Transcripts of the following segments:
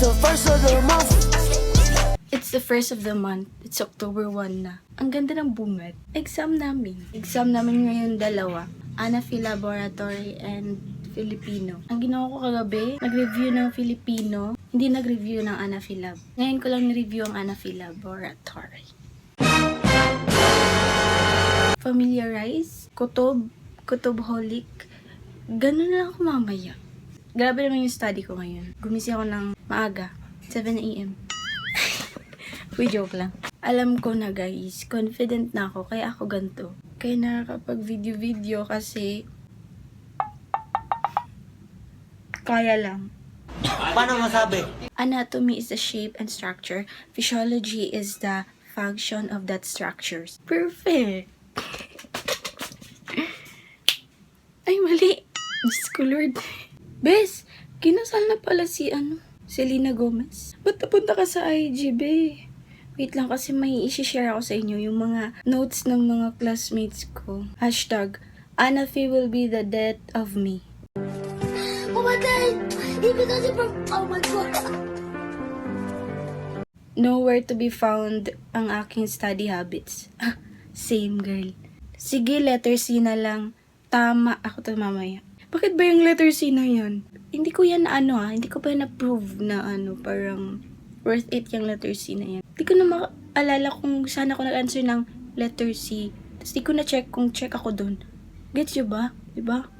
the first of the month. It's the first of the month. It's October 1 na. Ang ganda ng bungad. Exam namin. Exam namin ngayon dalawa. Anafi Laboratory and Filipino. Ang ginawa ko kagabi, nag-review ng Filipino. Hindi nag-review ng Anafi Lab. Ngayon ko lang ni-review ang Anafi Laboratory. Familiarize. Kutubholic. Ganun na ako mamaya. Grabe naman yung study ko ngayon. Gumising ako ng maaga. 7 a.m. We joke lang. Alam ko na guys, confident na ako, kaya ako ganito. Kaya nakakapag-video kasi kaya lang. Paano masabi? Anatomy is the shape and structure. Physiology is the function of that structures. Perfect! Ay, mali! Diyos ko, Lord. Bes, kinasal na pala si Selena Gomez. Ba't napunta ka sa IG, be? Wait lang kasi may isi-share ako sa inyo yung mga notes ng mga classmates ko. Hashtag, Anafi will be the death of me. Oh my god! Even though oh my god! Nowhere to be found ang aking study habits. Same girl. Sige, letter C na lang. Tama. Ako to mamaya. Bakit ba yung letter C na yun? Hindi ko yan hindi ko pa na-prove na parang worth it yung letter C na yan. Hindi ko na maalala kung saan ako nag-answer ng letter C. Tapos di ko na check kung check ako dun. Gets you ba? Diba?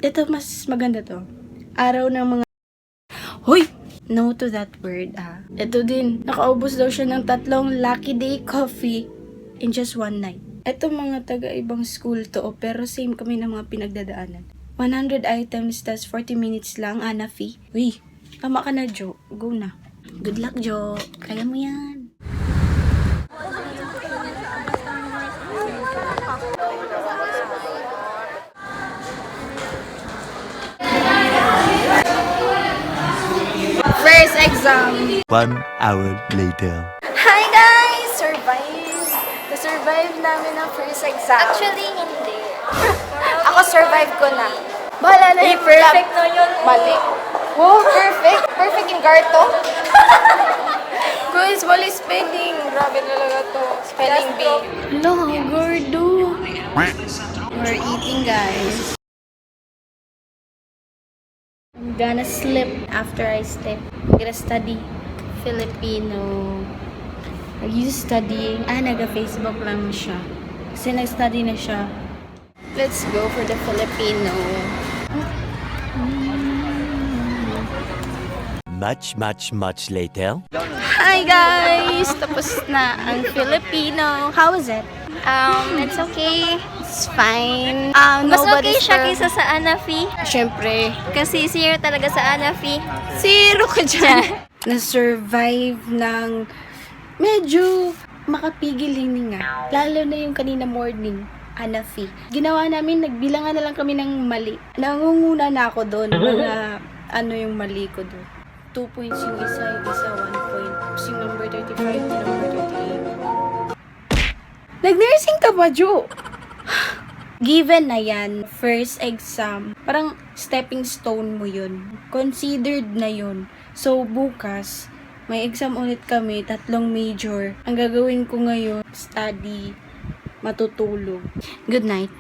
Ito mas maganda to. Araw ng mga... Hoy! No to that word, Ito din. Nakaubos daw siya ng 3 Lucky Day coffee in just one night. Ito mga taga-ibang school to, pero same kami ng mga pinagdadaanan. 100 items, tas 40 minutes lang, Anafi. Uy, tama ka na, Jo. Go na. Good luck, Jo. Kaya mo yan. First exam. 1 hour later. Hi guys! Survive namin ang first exam. Actually, hindi. Ako survive ko na. Bahala na yung Perfect na yun. Mali. Oh, perfect. Perfect yung garto. Guys, mali spelling. Grabe talaga to. Spelling bee. Hello, gordo. We're eating, guys. I'm gonna sleep after I sleep. I'm gonna study Filipino. Are you studying? Naga-Facebook lang siya. Kasi nag-study na siya. Let's go for the Filipino. Much later. Hi guys! Tapos na ang Filipino. How was it? It's okay. It's fine. Mas okay Nobody's siya kaysa sa Anafi. Siyempre. Kasi zero talaga sa Anafi. Zero ka dyan. Na-survive ng medyo makapigil hininga. Lalo na yung kanina morning. Anafi. Ginawa namin, nagbilangan na lang kami ng mali. Nangunguna na ako doon. Mga yung mali ko doon. 2 points yung isa 1 point. Tapos yung number 35, yung number 38. Nag-nursing ka ba, Jo? Given na yan, first exam, parang stepping stone mo yun. Considered na yun. So, bukas, may exam ulit kami, 3 major. Ang gagawin ko ngayon, study, matutulog. Good night.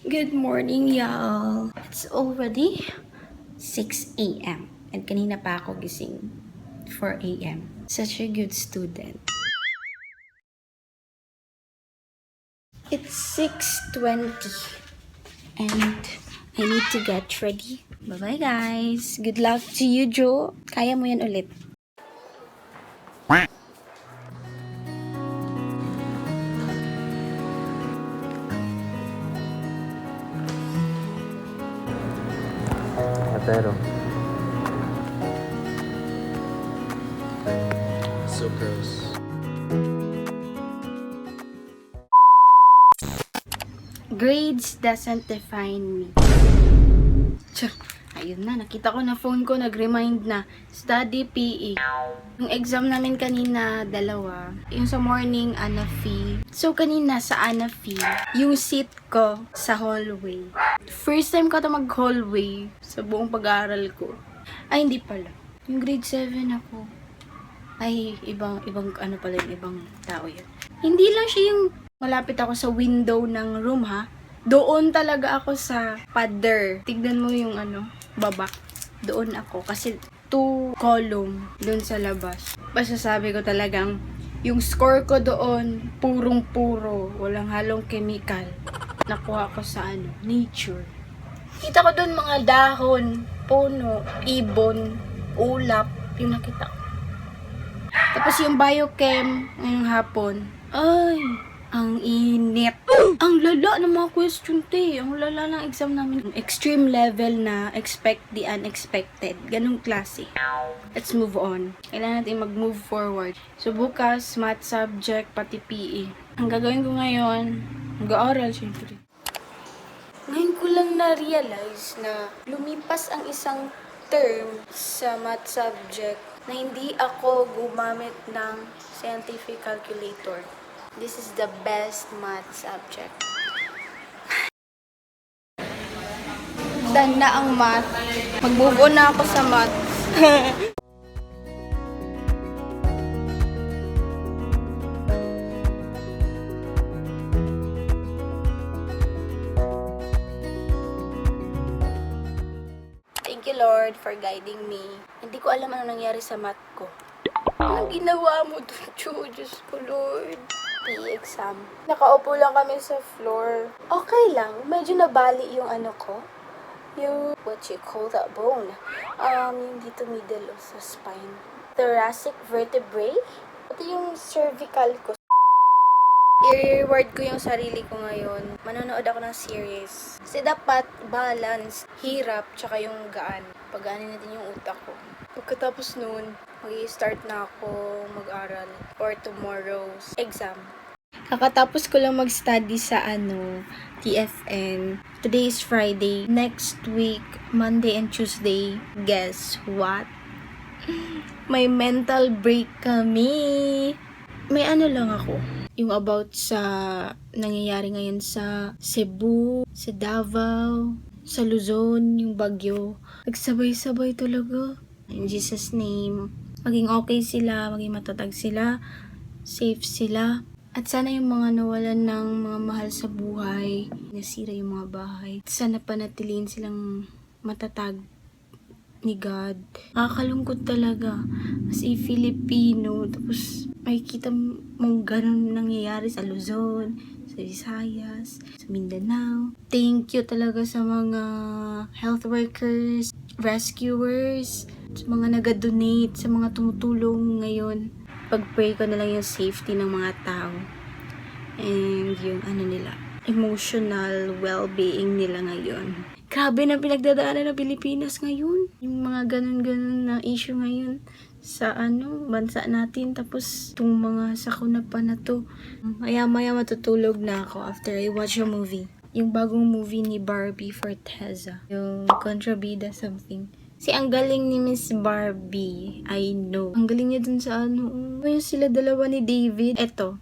Good morning, y'all. It's already 6 a.m. And kanina pa ako gising. 4 a.m. Such a good student. It's 6:20. And I need to get ready. Bye-bye, guys. Good luck to you, Jo. Kaya mo yan ulit. Pero so gross. Grades doesn't define me. Ayun na, nakita ko na phone ko, nag-remind na. Study PE. Yung exam namin kanina, 2. Yung sa morning, Anafi. So, kanina sa Anafi, yung seat ko sa hallway. First time ko ito mag-hallway sa buong pag-aaral ko. Ay, hindi pala. Yung grade 7 ako. Ay, ibang ano pala yung ibang tao yun. Hindi lang siya yung malapit ako sa window ng room, ha? Doon talaga ako sa pader. Tignan mo yung baba. Doon ako. Kasi 2 column doon sa labas. Basta sabi ko talagang, yung score ko doon, purong-puro. Walang halong chemical. Nakuha ko sa nature. Kita ko doon mga dahon, puno, ibon, ulap. Yung nakita ko. Tapos yung biochem, ngayong hapon, ay, ang init. Ang lala ng mga question, te. Ang lala ng exam namin. Extreme level na expect the unexpected. Ganong klase. Let's move on. Kailangan natin mag-move forward. So, bukas, math subject, pati PE. Ang gagawin ko ngayon, mag-aaral, syempre. Ngayon ko lang na-realize na lumipas ang isang term sa math subject na hindi ako gumamit ng scientific calculator. This is the best math subject. Done na ang math. Mag-move on na ako sa math. Thank you, Lord, for guiding me. Hindi ko alam ano nangyari sa math ko. Anong ginawa mo doon, Diyos ko, Lord? PE exam. Nakaupo lang kami sa floor. Okay lang. Medyo nabali yung ko. Yung, what you call that bone? Yung dito middle sa spine. Thoracic vertebrae. Ito yung cervical ko. I-reward ko yung sarili ko ngayon. Manonood ako ng series. Kasi dapat balance, hirap, tsaka yung gaan. Pagaanin natin yung utak ko. Pagkatapos nun, mag-i-start na ako mag-aral for tomorrow's exam. Kakatapos ko lang mag-study sa TFN. Today is Friday. Next week, Monday and Tuesday, guess what? May mental break kami. May lang ako. Yung about sa nangyayari ngayon sa Cebu, sa Davao, sa Luzon, yung bagyo. Nagsabay-sabay talaga. In Jesus' name, maging okay sila, maging matatag sila, safe sila. At sana yung mga nawalan ng mga mahal sa buhay, nasira yung mga bahay, sana panatiliin silang matatag ni God. Nakakalungkot talaga. As a Filipino, tapos makikita mong ganun nangyayari sa Luzon, sa Visayas, sa Mindanao. Thank you talaga sa mga health workers, rescuers, sa mga nag-donate, sa mga tumutulong ngayon. Pag-pray ko na lang yung safety ng mga tao. And yung nila, emotional well-being nila ngayon. Grabe na pinagdadaanan ng Pilipinas ngayon. Yung mga ganun-ganun na issue ngayon sa bansa natin. Tapos, itong mga sakuna pa na to. Maya-maya matutulog na ako after I watch a movie. Yung bagong movie ni Barbie Forteza. Yung Contrabida something. Ang galing ni Miss Barbie. I know. Ang galing niya dun sa yung sila dalawa ni David. Eto.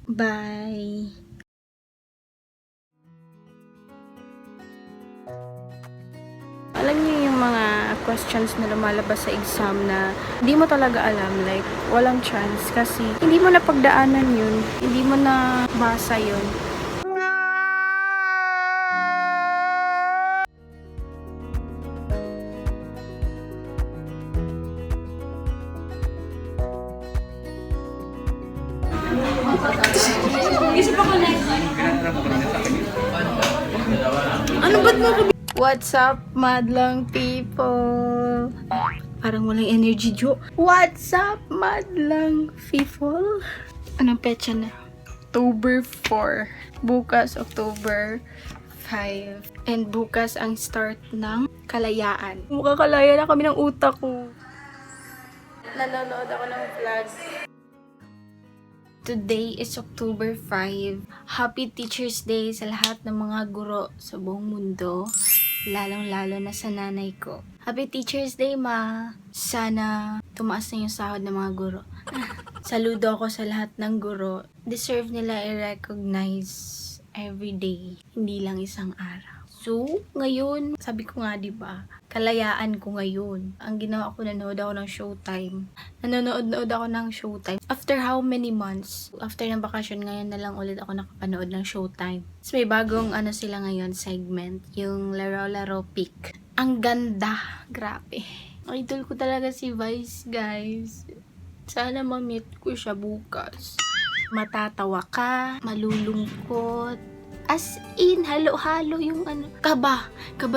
Bye. Alam niyo yung mga questions na lumalabas sa exam na hindi mo talaga alam, like, walang chance kasi hindi mo na pagdaanan yun, hindi mo na basa yun. What's up, madlang people? Parang walang energy, Jo. What's up, madlang people? Anong petsa na? October 4. Bukas, October 5. And bukas ang start ng kalayaan. Makakalaya na kami ng utak ko. Nanonood ako ng vlog. Today is October 5. Happy Teacher's Day sa lahat ng mga guro sa buong mundo. Lalong-lalo na sa nanay ko. Happy Teacher's Day, Ma! Sana tumaas na yung sahod ng mga guro. Saludo ako sa lahat ng guro. Deserve nila i-recognize everyday, hindi lang isang araw. So, ngayon, sabi ko nga, di ba, kalayaan ko ngayon. Ang ginawa ko, nanood ako ng Showtime. Nanonood ako ng Showtime. After how many months? After ng bakasyon, ngayon na lang ulit ako nakapanood ng Showtime. So, may bagong sila ngayon, segment. Yung Laro-Laro Pick. Ang ganda. Grabe. Idol ko talaga si Vice, guys. Sana ma-meet ko siya bukas. Matatawa ka, malulungkot. As in, halo-halo yung kaba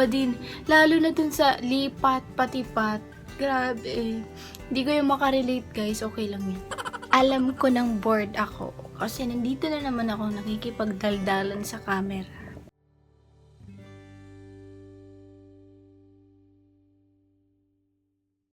din. Lalo na dun sa lipat, patipat. Grabe. Hindi ko yung makarelate, guys. Okay lang yun. Alam ko nang bored ako. Kasi nandito na naman ako nakikipagdaldalan sa camera.